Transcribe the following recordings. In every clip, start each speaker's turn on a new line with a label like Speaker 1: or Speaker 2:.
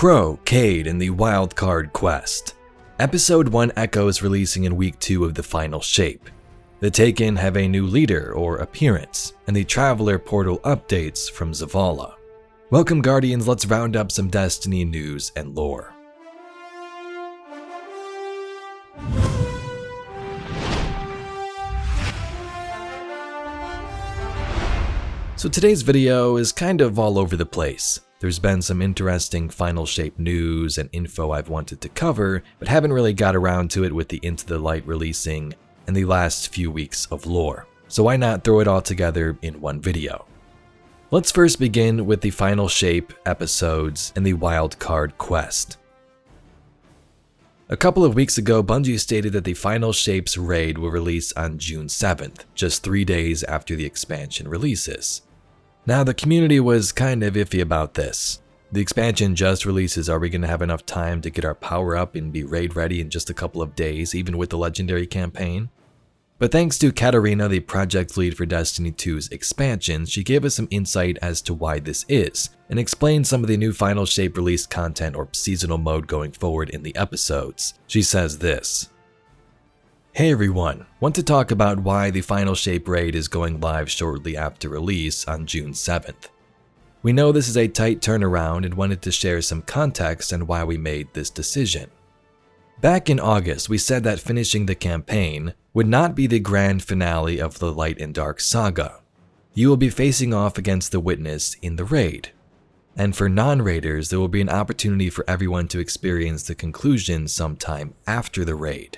Speaker 1: Crow, Cayde, and the Wildcard Quest. Episode 1 echoes releasing in week 2 of the final shape. The Taken have a new leader or appearance, and the Traveler portal updates from Zavala. Welcome Guardians, let's round up some Destiny news and lore. So today's video is kind of all over the place. There's been some interesting final shape news and info I've wanted to cover, but haven't really got around to it with the Into the Light releasing and the last few weeks of lore. So why not throw it all together in one video? Let's first begin with the final shape episodes and the Wildcard Quest. A couple of weeks ago, Bungie stated that the Final Shapes raid will release on June 7th, just 3 days after the expansion releases. Now, the community was kind of iffy about this. The expansion just releases, are we going to have enough time to get our power up and be raid ready in just a couple of days, even with the legendary campaign? But thanks to Katarina, the project lead for Destiny 2's expansion, she gave us some insight as to why this is, and explained some of the new Final Shape release content or seasonal mode going forward in the episodes. She says this: "Hey everyone, want to talk about why the Final Shape raid is going live shortly after release on June 7th. We know this is a tight turnaround and wanted to share some context on why we made this decision. Back in August, we said that finishing the campaign would not be the grand finale of the Light and Dark saga. You will be facing off against the Witness in the raid. And for non-raiders, there will be an opportunity for everyone to experience the conclusion sometime after the raid.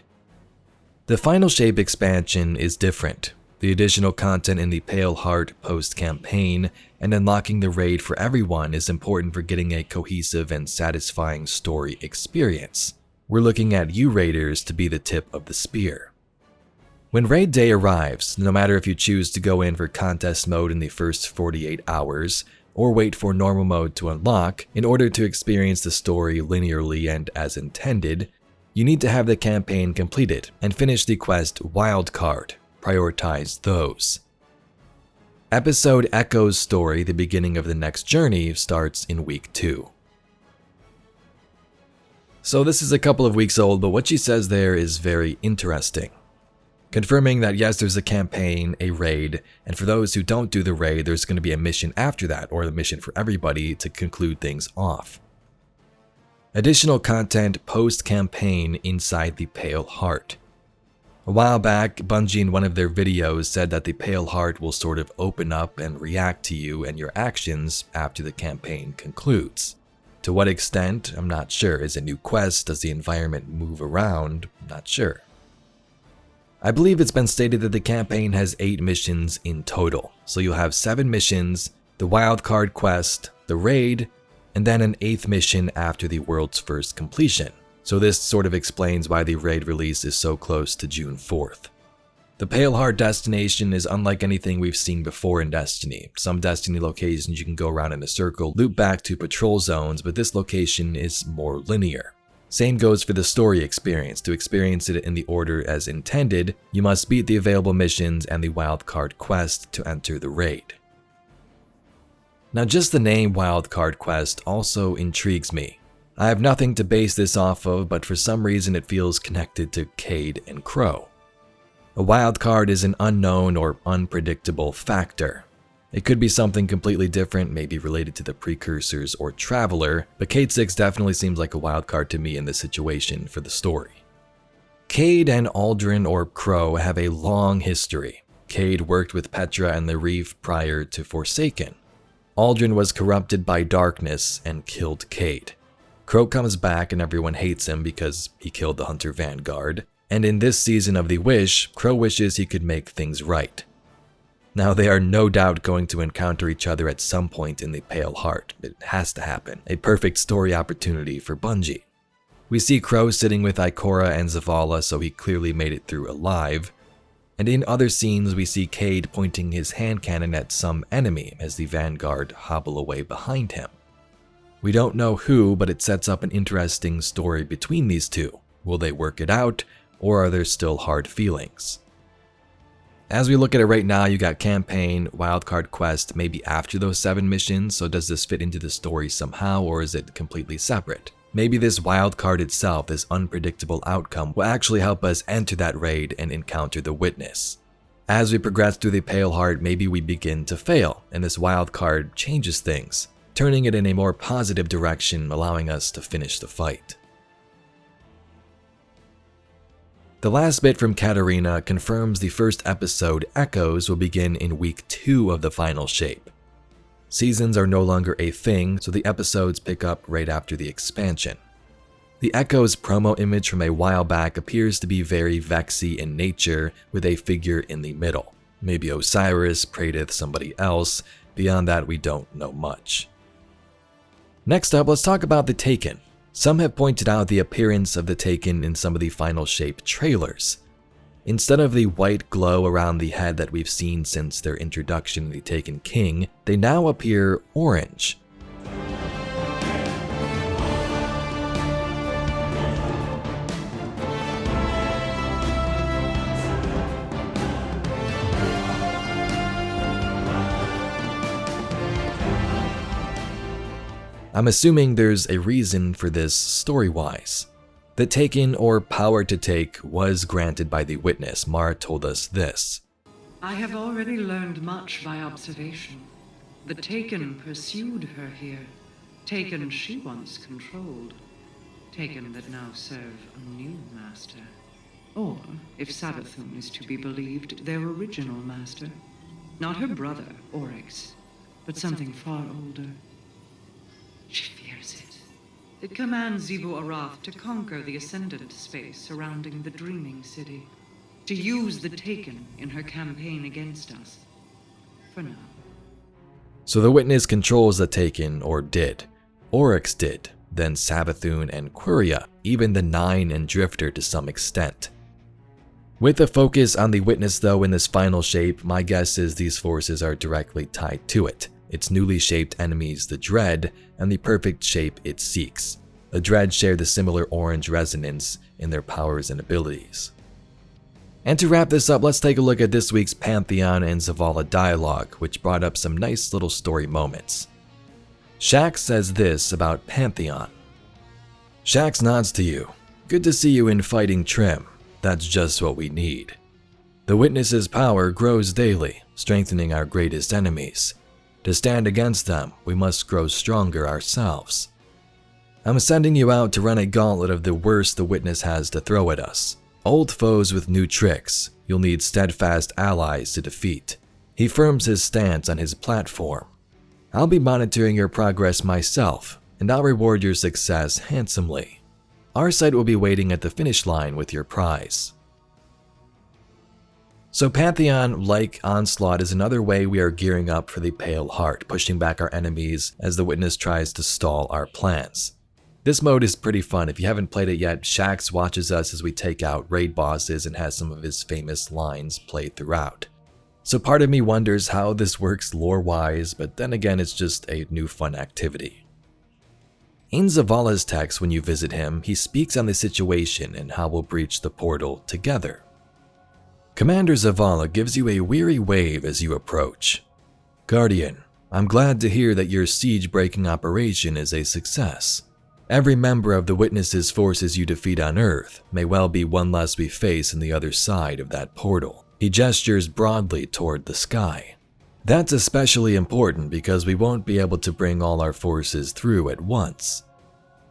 Speaker 1: The Final Shape expansion is different. The additional content in the Pale Heart post-campaign and unlocking the raid for everyone is important for getting a cohesive and satisfying story experience. We're looking at you raiders to be the tip of the spear. When raid day arrives, no matter if you choose to go in for contest mode in the first 48 hours, or wait for normal mode to unlock, in order to experience the story linearly and as intended, you need to have the campaign completed and finish the quest Wildcard. Prioritize those. Episode Echo's story, the beginning of the next journey, starts in week 2. So this is a couple of weeks old, but what she says there is very interesting. Confirming that yes, there's a campaign, a raid, and for those who don't do the raid, there's going to be a mission after that, or the mission for everybody to conclude things off. Additional content post-campaign inside the Pale Heart. A while back, Bungie in one of their videos said that the Pale Heart will sort of open up and react to you and your actions after the campaign concludes. To what extent, I'm not sure. Is it new quest? Does the environment move around? Not sure. I believe it's been stated that the campaign has 8 missions in total. So you'll have 7 missions, the Wildcard Quest, the raid, and then an 8th mission after the world's first completion. So this sort of explains why the raid release is so close to June 4th. The Pale Heart destination is unlike anything we've seen before in Destiny. Some Destiny locations you can go around in a circle, loop back to patrol zones, but this location is more linear. Same goes for the story experience. To experience it in the order as intended, you must beat the available missions and the Wildcard Quest to enter the raid. Now just the name Wildcard Quest also intrigues me. I have nothing to base this off of, but for some reason it feels connected to Cayde and Crow. A wildcard is an unknown or unpredictable factor. It could be something completely different, maybe related to the Precursors or Traveler, but Cayde 6 definitely seems like a wildcard to me in this situation for the story. Cayde and Aldrin or Crow have a long history. Cayde worked with Petra and the Reef prior to Forsaken. Aldrin was corrupted by darkness and killed Cayde. Crow comes back and everyone hates him because he killed the Hunter Vanguard, and in this season of the Wish, Crow wishes he could make things right. Now they are no doubt going to encounter each other at some point in the Pale Heart. It has to happen. A perfect story opportunity for Bungie. We see Crow sitting with Ikora and Zavala, so he clearly made it through alive. And in other scenes, we see Cayde pointing his hand cannon at some enemy as the Vanguard hobble away behind him. We don't know who, but it sets up an interesting story between these two. Will they work it out, or are there still hard feelings? As we look at it right now, you got campaign, Wildcard Quest, maybe after those 7 missions, so does this fit into the story somehow, or is it completely separate? Maybe this wildcard itself, this unpredictable outcome, will actually help us enter that raid and encounter the witness. As we progress through the Pale Heart, maybe we begin to fail, and this wildcard changes things, turning it in a more positive direction, allowing us to finish the fight. The last bit from Katarina confirms the first episode, Echoes, will begin in week 2 of the final shape. Seasons are no longer a thing, so the episodes pick up right after the expansion. The Echoes promo image from a while back appears to be very Vexy in nature, with a figure in the middle. Maybe Osiris, Praetith, somebody else. Beyond that, we don't know much. Next up, let's talk about the Taken. Some have pointed out the appearance of the Taken in some of the Final Shape trailers. Instead of the white glow around the head that we've seen since their introduction in the Taken King, they now appear orange. I'm assuming there's a reason for this story-wise. The Taken, or power to take, was granted by the witness. Mara told us this.
Speaker 2: I have already learned much by observation. The Taken pursued her here. Taken she once controlled. Taken that now serve a new master. Or, if Savathun is to be believed, their original master. Not her brother, Oryx, but something far older. She fears it. It commands Xivu Arath to conquer the Ascendant space surrounding the Dreaming City, to use the Taken in her campaign against us. For now.
Speaker 1: So the witness controls the Taken, or did. Oryx did, then Savathun and Quria, even the Nine and Drifter to some extent. With the focus on the witness though in this final shape, my guess is these forces are directly tied to it. Its newly shaped enemies, the Dread, and the perfect shape it seeks. The Dread share the similar orange resonance in their powers and abilities. And to wrap this up, let's take a look at this week's Pantheon and Zavala dialogue, which brought up some nice little story moments. Shax says this about Pantheon. Shax nods to you. Good to see you in fighting trim. That's just what we need. The witness's power grows daily, strengthening our greatest enemies. To stand against them, we must grow stronger ourselves. I'm sending you out to run a gauntlet of the worst the witness has to throw at us. Old foes with new tricks, you'll need steadfast allies to defeat. He firms his stance on his platform. I'll be monitoring your progress myself, and I'll reward your success handsomely. Our side will be waiting at the finish line with your prize. So Pantheon, like Onslaught, is another way we are gearing up for the Pale Heart, pushing back our enemies as the witness tries to stall our plans. This mode is pretty fun. If you haven't played it yet, Shax watches us as we take out raid bosses and has some of his famous lines played throughout. So part of me wonders how this works lore-wise, but then again it's just a new fun activity. In Zavala's text when you visit him, he speaks on the situation and how we'll breach the portal together. Commander Zavala gives you a weary wave as you approach. Guardian, I'm glad to hear that your siege-breaking operation is a success. Every member of the Witness's forces you defeat on Earth may well be one less we face on the other side of that portal. He gestures broadly toward the sky. That's especially important because we won't be able to bring all our forces through at once.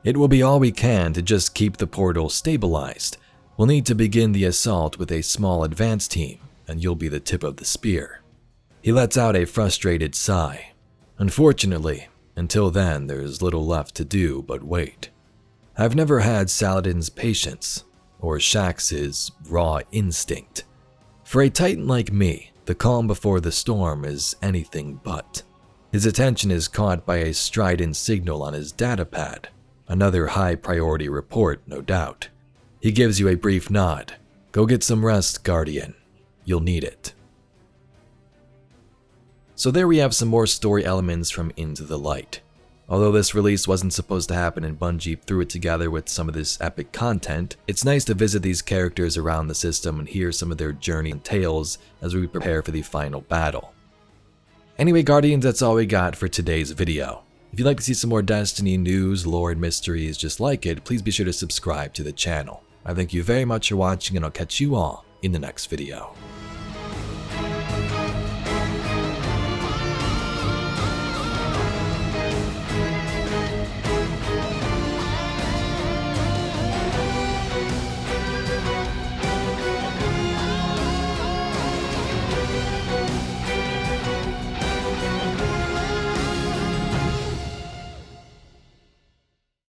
Speaker 1: It will be all we can to just keep the portal stabilized. We'll need to begin the assault with a small advance team, and you'll be the tip of the spear. He lets out a frustrated sigh. Unfortunately, until then, there's little left to do but wait. I've never had Saladin's patience, or Shax's raw instinct. For a titan like me, the calm before the storm is anything but. His attention is caught by a strident signal on his datapad. Another high-priority report, no doubt. He gives you a brief nod. Go get some rest, Guardian. You'll need it. So there we have some more story elements from Into the Light. Although this release wasn't supposed to happen and Bungie threw it together with some of this epic content, it's nice to visit these characters around the system and hear some of their journey and tales as we prepare for the final battle. Anyway, Guardians, that's all we got for today's video. If you'd like to see some more Destiny news, lore, and mysteries just like it, please be sure to subscribe to the channel. I thank you very much for watching, and I'll catch you all in the next video.